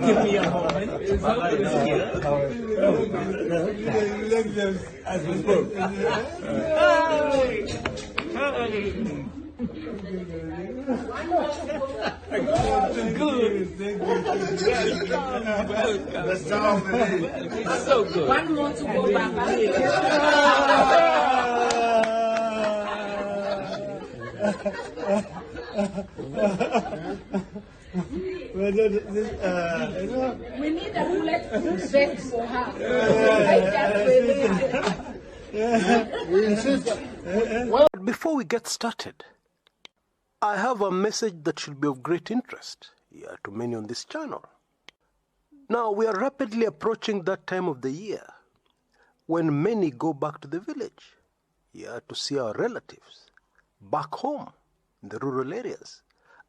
Give me a moment. As we spoke. That's so good. One more to go back. We need a bulletproof vest for her. Before we get started, I have a message that should be of great interest to many on this channel. Now, we are rapidly approaching that time of the year when many go back to the village to see our relatives back home in the rural areas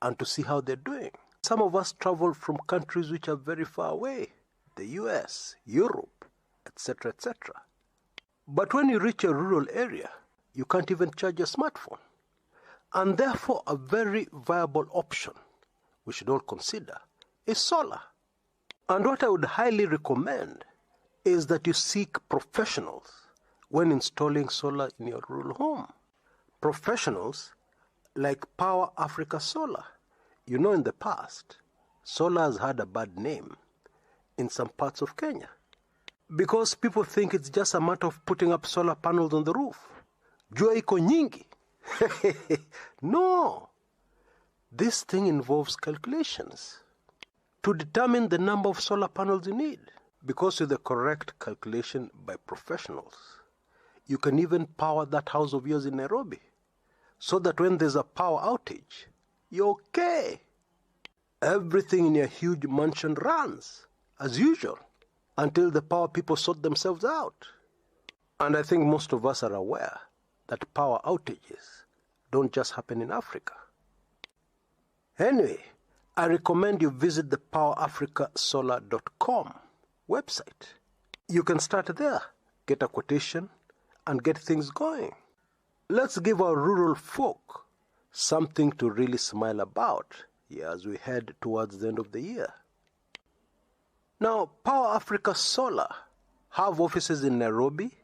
and to see how they're doing. Some of us travel from countries which are very far away, the US, Europe, etc., etc. But when you reach a rural area, you can't even charge a smartphone. And therefore, a very viable option we should all consider is solar. And what I would highly recommend is that you seek professionals when installing solar in your rural home. Professionals like Power Africa Solar. You know, in the past, solar has had a bad name in some parts of Kenya because people think it's just a matter of putting up solar panels on the roof. Jua iko nyingi. No. This thing involves calculations to determine the number of solar panels you need. Because with the correct calculation by professionals, you can even power that house of yours in Nairobi, so that when there's a power outage, you're okay. Everything in your huge mansion runs as usual until the power people sort themselves out. And I think most of us are aware that power outages don't just happen in Africa. Anyway, I recommend you visit the powerafricasolar.com website. You can start there, get a quotation, and get things going. Let's give our rural folk something to really smile about as we head towards the end of the year. Now, Power Africa Solar have offices in Nairobi,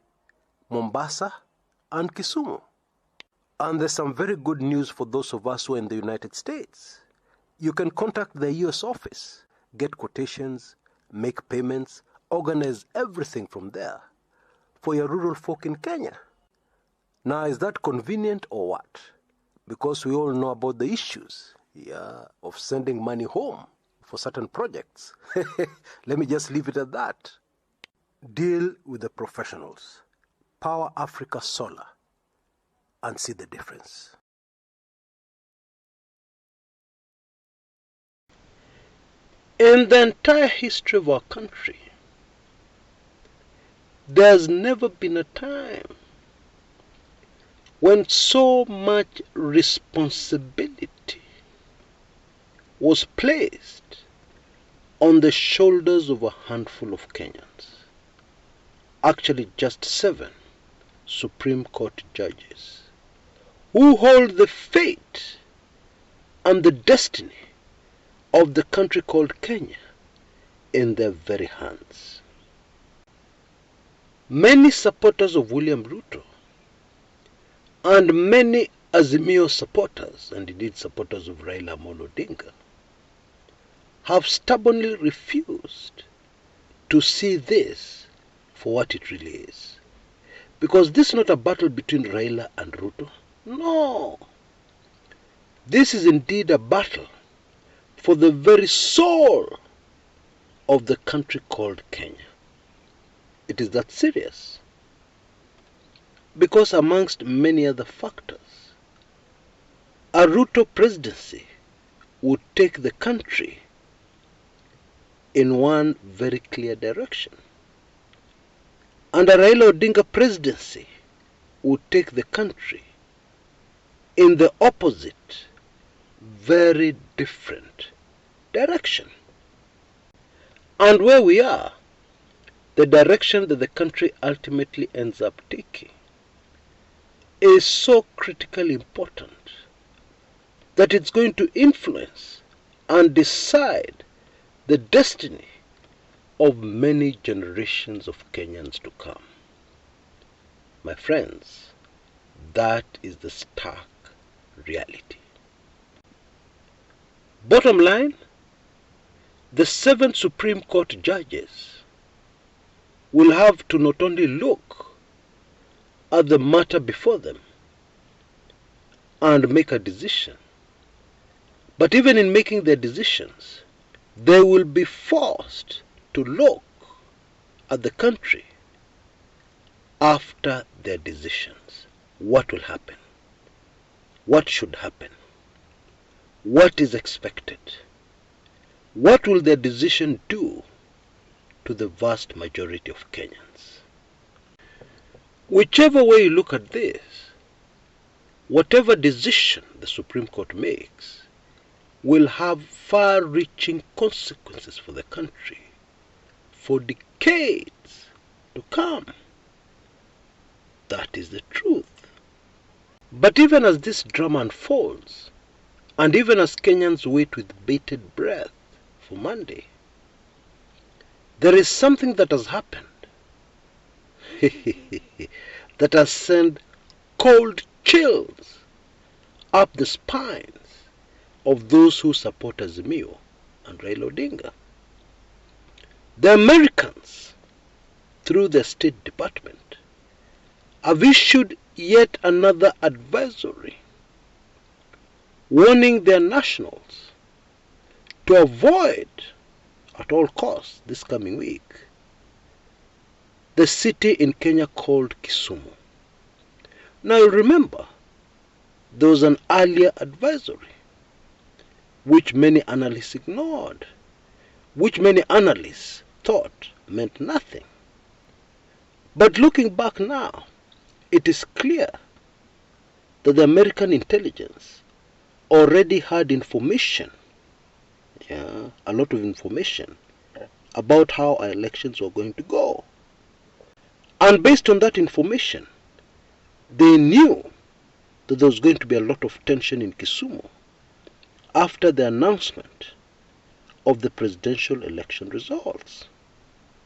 Mombasa, and Kisumu. And there's some very good news for those of us who are in the United States. You can contact the US office, get quotations, make payments, organize everything from there for your rural folk in Kenya. Now, is that convenient or what? Because we all know about the issues of sending money home for certain projects. Let me just leave it at that. Deal with the professionals, Power Africa Solar, and see the difference. In the entire history of our country, there's never been a time when so much responsibility was placed on the shoulders of a handful of Kenyans. Actually, just 7 Supreme Court judges who hold the fate and the destiny of the country called Kenya in their very hands. Many supporters of William Ruto and many Azimio supporters, and indeed supporters of Raila Odinga, have stubbornly refused to see this for what it really is. Because this is not a battle between Raila and Ruto. No. This is indeed a battle for the very soul of the country called Kenya. It is that serious. because amongst many other factors, a Ruto presidency would take the country in one very clear direction, and a Raila Odinga presidency would take the country in the opposite, very different direction. And where we are, the direction that the country ultimately ends up taking is so critically important that it's going to influence and decide the destiny of many generations of Kenyans to come. My friends, that is the stark reality. Bottom line, the 7 Supreme Court judges will have to not only look at the matter before them and make a decision, but even in making their decisions, they will be forced to look at the country after their decisions. What will happen? What should happen? What is expected? What will their decision do to the vast majority of Kenyans? Whichever way you look at this, whatever decision the Supreme Court makes will have far-reaching consequences for the country for decades to come. That is the truth. But even as this drama unfolds, and even as Kenyans wait with bated breath for Monday, there is something that has happened that has sent cold chills up the spines of those who support Azimio and Raila Odinga. The Americans, through their State Department, have issued yet another advisory warning their nationals to avoid at all costs this coming week the city in Kenya called Kisumu. Now you remember, there was an earlier advisory which many analysts ignored, which many analysts thought meant nothing. But looking back now, it is clear that the American intelligence already had information, a lot of information about how our elections were going to go. And based on that information, they knew that there was going to be a lot of tension in Kisumu after the announcement of the presidential election results.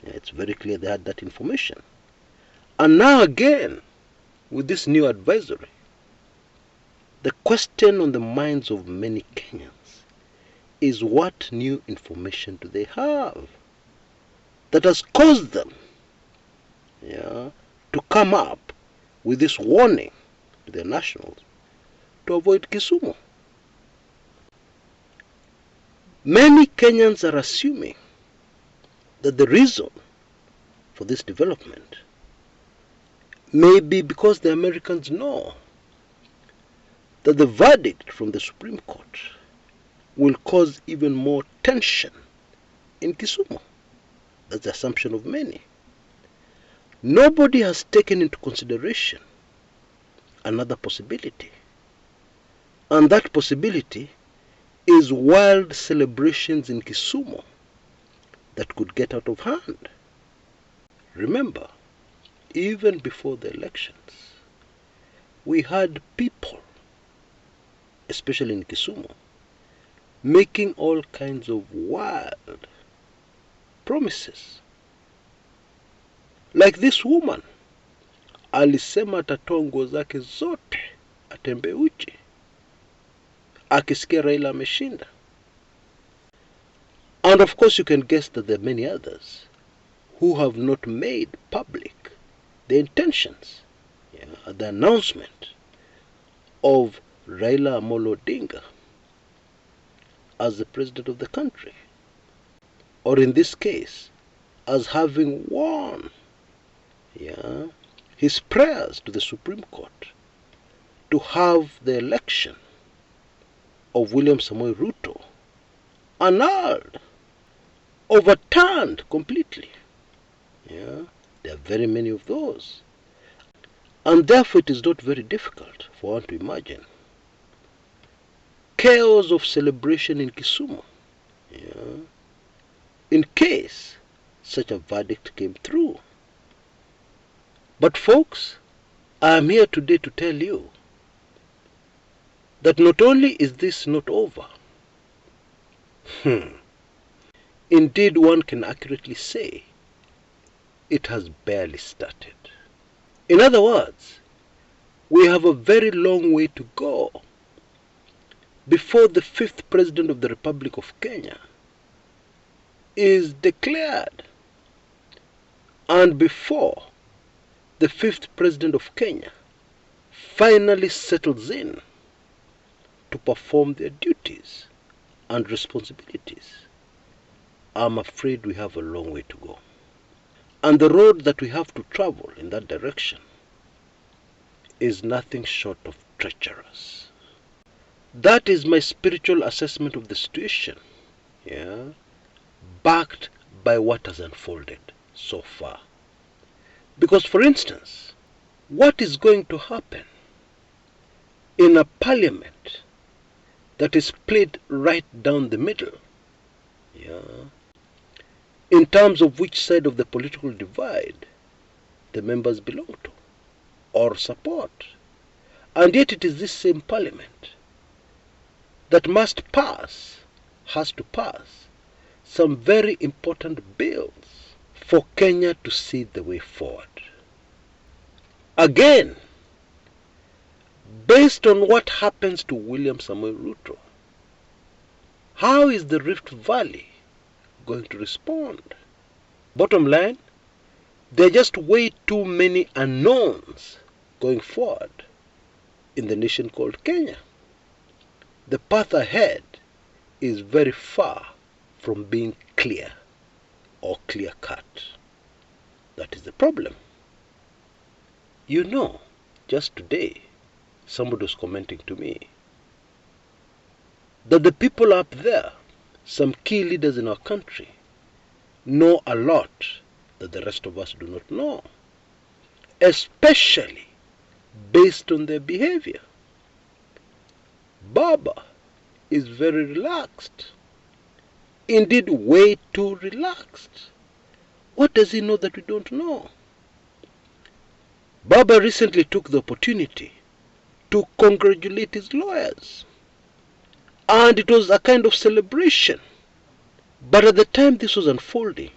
It's very clear they had that information. And now again, with this new advisory, the question on the minds of many Kenyans is, what new information do they have that has caused them to come up with this warning to their nationals to avoid Kisumu? Many Kenyans are assuming that the reason for this development may be because the Americans know that the verdict from the Supreme Court will cause even more tension in Kisumu. That's the assumption of many. Nobody has taken into consideration another possibility, and that possibility is wild celebrations in Kisumu that could get out of hand. Remember, even before the elections, we had people, especially in Kisumu, making all kinds of wild promises. Like this woman, alisema atatoa nguo zake zote atembe uchi akisikia Raila ameshinda. And of course you can guess that there are many others who have not made public the intentions, the announcement of Raila Odinga as the president of the country, or in this case, as having won his prayers to the Supreme Court to have the election of William Samoei Ruto annulled, overturned completely. Yeah, there are very many of those. And therefore it is not very difficult for one to imagine chaos of celebration in Kisumu, yeah, in case such a verdict came through. But folks, I am here today to tell you that not only is this not over, indeed one can accurately say it has barely started. In other words, we have a very long way to go before the 5th President of the Republic of Kenya is declared, and before the 5th President of Kenya finally settles in to perform their duties and responsibilities. I'm afraid we have a long way to go. And the road that we have to travel in that direction is nothing short of treacherous. That is my spiritual assessment of the situation, yeah, backed by what has unfolded so far. Because, for instance, what is going to happen in a parliament that is split right down the middle, yeah, in terms of which side of the political divide the members belong to or support? And yet it is this same parliament that has to pass some very important bills for Kenya to see the way forward. Again, based on what happens to William Samoei Ruto, how is the Rift Valley going to respond? Bottom line, there are just way too many unknowns going forward in the nation called Kenya. The path ahead is very far from being clear or clear-cut. That is the problem. You know, just today, somebody was commenting to me that the people up there, some key leaders in our country, know a lot that the rest of us do not know, especially based on their behavior. Baba is very relaxed, indeed way too relaxed. What does he know that we don't know? Baba recently took the opportunity to congratulate his lawyers, and it was a kind of celebration. But at the time this was unfolding,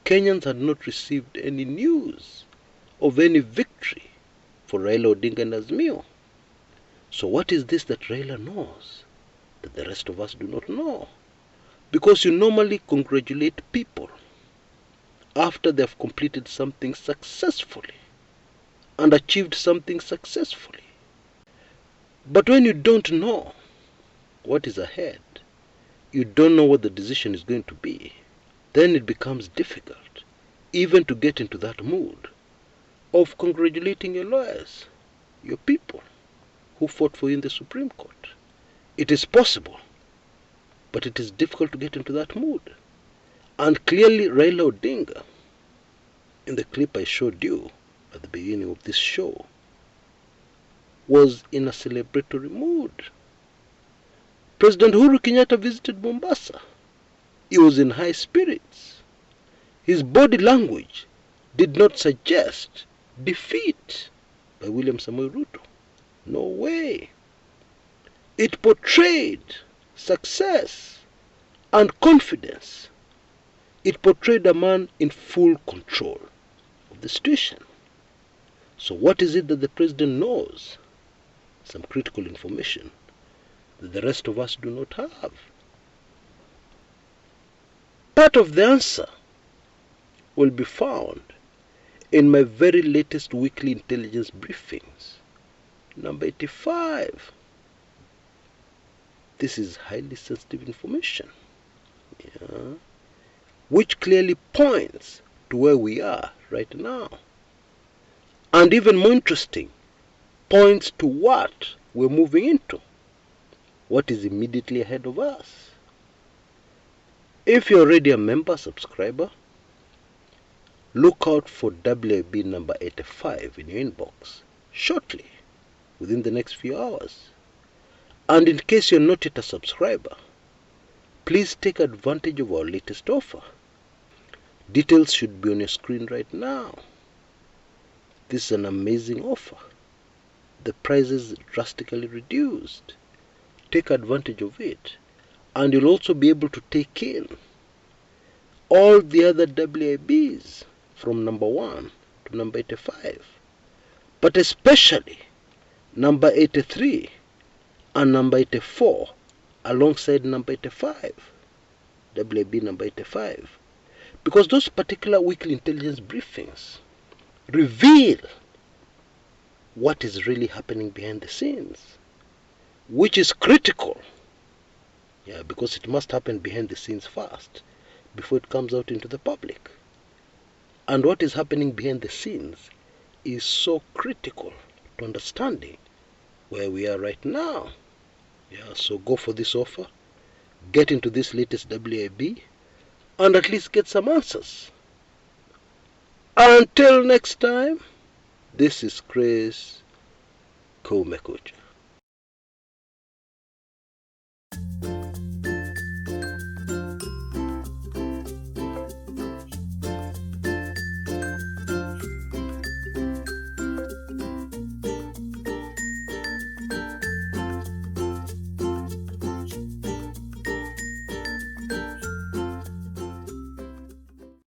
Kenyans had not received any news of any victory for Raila Odinga and Azimio. So what is this that Raila knows that the rest of us do not know? Because you normally congratulate people after they have completed something successfully and achieved something successfully. But when you don't know what is ahead, you don't know what the decision is going to be, then it becomes difficult even to get into that mood of congratulating your lawyers, your people who fought for you in the Supreme Court. It is possible, but it is difficult to get into that mood. And clearly Raila Odinga, in the clip I showed you at the beginning of this show, was in a celebratory mood. President Uhuru Kenyatta visited Mombasa. He was in high spirits. His body language did not suggest defeat by William Samoei Ruto. No way. It portrayed success and confidence. It portrayed a man in full control of the situation. So what is it that the president knows? Some critical information that the rest of us do not have. Part of the answer will be found in my very latest weekly intelligence briefings, number 85. This is highly sensitive information, yeah, which clearly points to where we are right now. and even more interesting, points to what we're moving into, what is immediately ahead of us. If you're already a member subscriber, look out for WIB number 85 in your inbox shortly, within the next few hours. And in case you're not yet a subscriber, please take advantage of our latest offer. Details should be on your screen right now. This is an amazing offer. The price is drastically reduced. Take advantage of it, and you'll also be able to take in all the other WIBs from number 1 to number 85, but especially number 83 and number 84 alongside number 85, WIB number 85, because those particular weekly intelligence briefings reveal what is really happening behind the scenes, which is critical. Yeah, because it must happen behind the scenes first before it comes out into the public. And what is happening behind the scenes is so critical to understanding where we are right now. Yeah, so go for this offer, get into this latest WIB, and at least get some answers. Until next time, this is Chris Kumekucha.